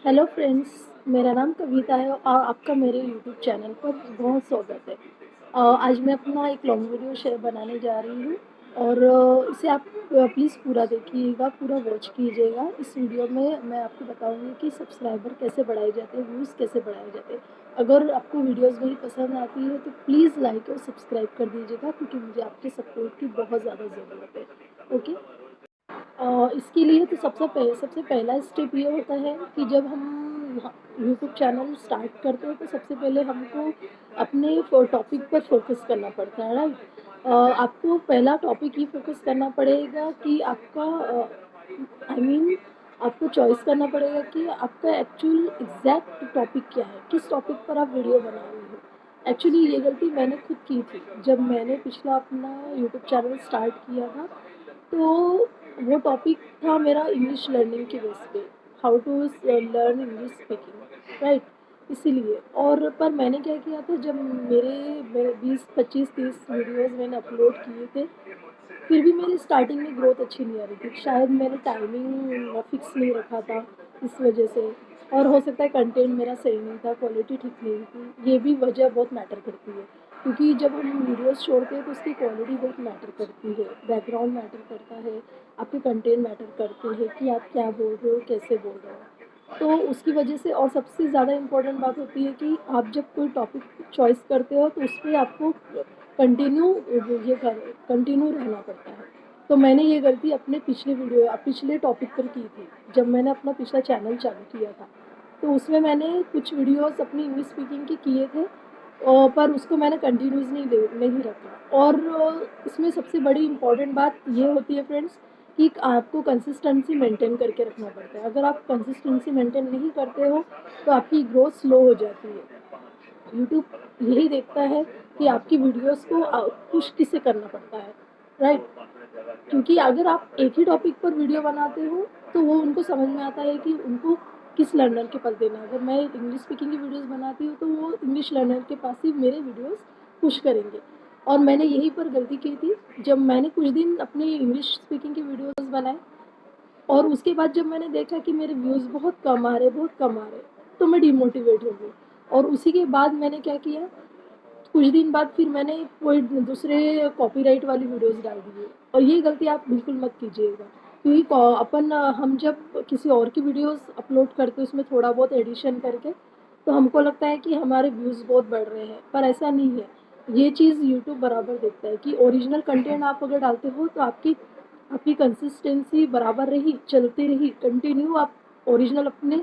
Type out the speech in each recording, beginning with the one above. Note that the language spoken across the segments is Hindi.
हेलो फ्रेंड्स, मेरा नाम कविता है और आपका मेरे यूट्यूब चैनल पर बहुत स्वागत है। आज मैं अपना एक लॉन्ग वीडियो शेयर बनाने जा रही हूँ और इसे आप प्लीज़ पूरा देखिएगा, पूरा वॉच कीजिएगा। इस वीडियो में मैं आपको बताऊँगी कि सब्सक्राइबर कैसे बढ़ाए जाते हैं, व्यूज़ कैसे बढ़ाए जाते हैं। अगर आपको वीडियोज़ मेरी पसंद आती है तो प्लीज़ लाइक और सब्सक्राइब कर दीजिएगा, क्योंकि मुझे आपके सपोर्ट की बहुत ज़्यादा ज़रूरत है। ओके। इसके लिए तो सबसे पहला स्टेप ये होता है कि जब हम यूट्यूब चैनल स्टार्ट करते हैं तो सबसे पहले हमको अपने टॉपिक पर फोकस करना पड़ता है, राइट। आपको पहला टॉपिक ये फोकस करना पड़ेगा कि आपका आपको चॉइस करना पड़ेगा कि आपका एक्चुअल एग्जैक्ट टॉपिक क्या है, किस टॉपिक पर आप वीडियो बना रही हो। एक्चुअली ये गलती मैंने खुद की थी जब मैंने पिछला अपना यूट्यूब चैनल स्टार्ट किया था। तो वो टॉपिक था मेरा इंग्लिश लर्निंग के बेस पे, how to learn English speaking, right. इसीलिए और पर मैंने क्या किया था, जब मेरे 20 25 30 वीडियोस मैंने अपलोड किए थे, फिर भी मेरी स्टार्टिंग में ग्रोथ अच्छी नहीं आ रही थी। शायद मैंने टाइमिंग फिक्स नहीं रखा था इस वजह से, और हो सकता है कंटेंट मेरा सही नहीं था, क्वालिटी ठीक नहीं थी। ये भी वजह बहुत मैटर करती है, क्योंकि जब हम वीडियोस छोड़ते हैं तो उसकी क्वालिटी बहुत मैटर करती है, बैकग्राउंड मैटर करता है, आपके कंटेंट मैटर करते हैं कि आप क्या बोल रहे हो, कैसे बोल रहे हो। तो उसकी वजह से, और सबसे ज़्यादा इम्पोर्टेंट बात होती है कि आप जब कोई टॉपिक चॉइस करते हो तो उस पर आपको कंटिन्यू कंटिन्यू रहना पड़ता है। तो मैंने ये गलती अपने पिछले टॉपिक पर की थी, जब मैंने अपना पिछला चैनल चालू किया था। तो उसमें मैंने कुछ वीडियोस अपनी इंग्लिश स्पीकिंग के किए थे, पर उसको मैंने कंटिन्यूस नहीं रखा। और इसमें सबसे बड़ी इम्पॉर्टेंट बात ये होती है फ्रेंड्स, कि आपको कंसिस्टेंसी मेंटेन करके रखना पड़ता है। अगर आप कंसिस्टेंसी मेंटेन नहीं करते हो तो आपकी ग्रोथ स्लो हो जाती है। यूट्यूब यही देखता है कि आपकी वीडियोस को पुश किसे करना पड़ता है, राइट। क्योंकि अगर आप एक ही टॉपिक पर वीडियो बनाते हो तो वो उनको समझ में आता है कि उनको किस लर्नर के पास देना है। अगर मैं इंग्लिश स्पीकिंग की वीडियोस बनाती हूँ तो वो इंग्लिश लर्नर के पास ही मेरे वीडियोस पुश करेंगे। और मैंने यहीं पर गलती की थी, जब मैंने कुछ दिन अपनी इंग्लिश स्पीकिंग की वीडियोस बनाए और उसके बाद जब मैंने देखा कि मेरे व्यूज़ बहुत कम आ रहे, तो मैं डिमोटिवेट हो गई। और उसी के बाद मैंने क्या किया, कुछ दिन बाद फिर मैंने कोई दूसरे कॉपीराइट वाली वीडियोस डाल दी है। और ये गलती आप बिल्कुल मत कीजिएगा, क्योंकि हम जब किसी और की वीडियोस अपलोड करते हैं उसमें थोड़ा बहुत एडिशन करके, तो हमको लगता है कि हमारे व्यूज़ बहुत बढ़ रहे हैं, पर ऐसा नहीं है। ये चीज़ यूट्यूब बराबर देखता है कि ओरिजिनल कंटेंट आप अगर डालते हो तो आपकी आपकी कंसिस्टेंसी बराबर रही, चलती रही, कंटिन्यू आप ओरिजिनल अपने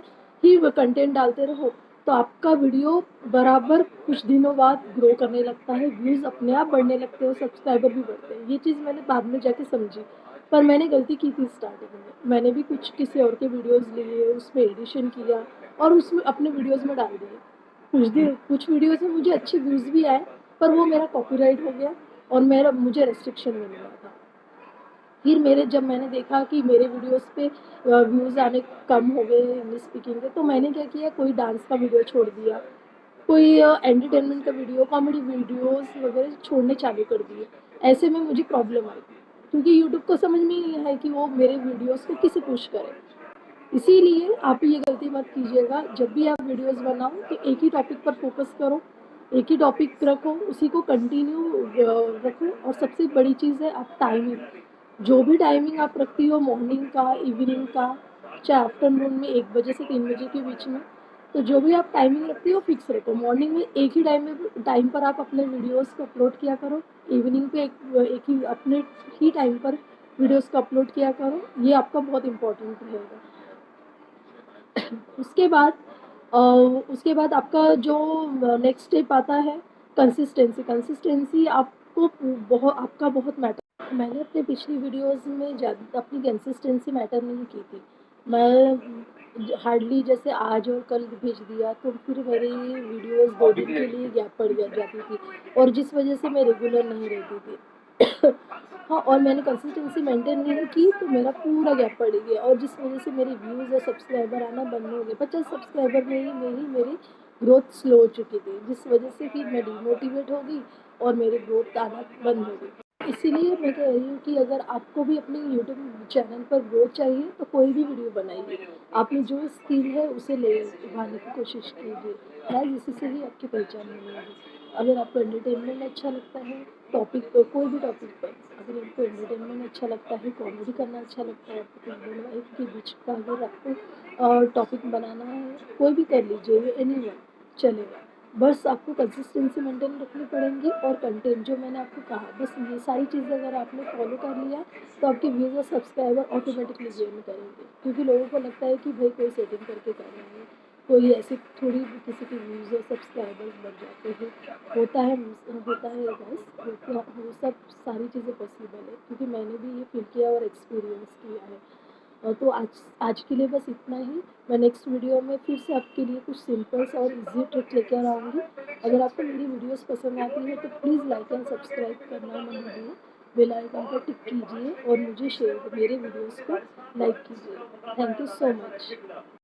ही कंटेंट डालते रहो, तो आपका वीडियो बराबर कुछ दिनों बाद ग्रो करने लगता है, व्यूज़ अपने आप बढ़ने लगते हैं, सब्सक्राइबर भी बढ़ते हैं। ये चीज़ मैंने बाद में जाके समझी, पर मैंने गलती की थी स्टार्टिंग में। मैंने भी कुछ किसी और के वीडियोज़ लिए, उसमें एडिशन किया और उसमें अपने वीडियोज़ में डाल दिए। कुछ वीडियोज़ में मुझे अच्छे व्यूज़ भी आए, पर वो मेरा कॉपीराइट हो गया और मुझे रेस्ट्रिक्शन मिल गया था। फिर जब मैंने देखा कि मेरे वीडियोस पे व्यूज़ आने कम हो गए इंग्लिश स्पीकिंग के, तो मैंने क्या किया, कोई डांस का वीडियो छोड़ दिया, कोई एंटरटेनमेंट का वीडियो, कॉमेडी वीडियोस वगैरह छोड़ने चालू कर दिए। ऐसे में मुझे प्रॉब्लम आई, क्योंकि यूट्यूब को समझ में ही नहीं है कि वो मेरे वीडियोस को किसे पुश करे। इसीलिए आप ये गलती मत कीजिएगा, जब भी आप वीडियोस बनाओ तो एक ही टॉपिक पर फोकस करो, एक ही टॉपिक रखो, उसी को कंटिन्यू रखो। और सबसे बड़ी चीज़ है आप टाइमिंग, जो भी टाइमिंग आप रखती हो, मॉर्निंग का, इवनिंग का, चाहे आफ्टरनून में 1 बजे से 3 बजे के बीच में, तो जो भी आप टाइमिंग रखती हो फिक्स रखो। मॉर्निंग में एक ही टाइम पर आप अपने वीडियोस को अपलोड किया करो, इवनिंग पे एक ही अपने ही टाइम पर वीडियोस को अपलोड किया करो। ये आपका बहुत इंपॉर्टेंट रहेगा। उसके बाद उसके बाद आपका जो नेक्स्ट स्टेप आता है, कंसिस्टेंसी आपको बहुत आपका बहुत मैटर। मैंने अपने पिछली वीडियोस में ज़्यादा अपनी कंसिस्टेंसी मैटर नहीं की थी। मैं हार्डली जैसे आज और कल भेज दिया तो फिर मेरी वीडियोस 2 दिन के लिए गैप पड़ जाती थी, और जिस वजह से मैं रेगुलर नहीं रहती थी। हाँ, और मैंने कंसिस्टेंसी मेंटेन नहीं की तो मेरा पूरा गैप पड़ गया, और जिस वजह से मेरे व्यूज़ और सब्सक्राइबर आना बंद हो गए। 50 सब्सक्राइबर में ही मेरी ग्रोथ स्लो हो चुकी थी, जिस वजह से फिर मैं डिमोटिवेट हो गई और मेरी ग्रोथ आना बंद हो गई। इसीलिए मैं कह रही हूँ कि अगर आपको भी अपने यूट्यूब चैनल पर ग्रोथ चाहिए तो कोई भी वीडियो बनाइए। आपने जो स्किल है उसे ले उभारने की कोशिश कीजिए, गाइस इसी से ही आपकी पहचान बनेगी। अगर आपको एंटरटेनमेंट अच्छा लगता है, टॉपिक पर कोई भी टॉपिक पर, अगर आपको एंटरटेनमेंट अच्छा लगता है, कॉमेडी करना अच्छा लगता है, आपको हस्बैंड वाइफ के बीच का अगर आपको टॉपिक बनाना है, कोई भी कर लीजिए, एनीवन चलेगा। बस आपको कंसिस्टेंसी मेंटेन रखनी पड़ेगी और कंटेंट जो मैंने आपको कहा, बस ये सारी चीज़ें अगर आपने फॉलो कर लिया तो आपके व्यूज़ और सब्सक्राइबर ऑटोमेटिकली गेन करेंगे। क्योंकि लोगों को लगता है कि भाई कोई सेटिंग करके कर रहा है, कोई ऐसे थोड़ी भी किसी के व्यूज़ और सब्सक्राइबर्स बढ़ जाते हैं। होता है गाइस, वो सब सारी चीज़ें पॉसिबल है क्योंकि मैंने भी ये फील किया और एक्सपीरियंस किया है। तो आज के लिए बस इतना ही। मैं नेक्स्ट वीडियो में फिर से आपके लिए कुछ सिंपल सा और इजी ट्रिक लेकर आऊँगी। अगर आपको मेरी वीडियोस पसंद आती है तो प्लीज़ लाइक एंड सब्सक्राइब करना ना भूलिए। बेल आइकन पर टिक कीजिए और मुझे शेयर मेरे वीडियोस को लाइक कीजिए। Thank you so much.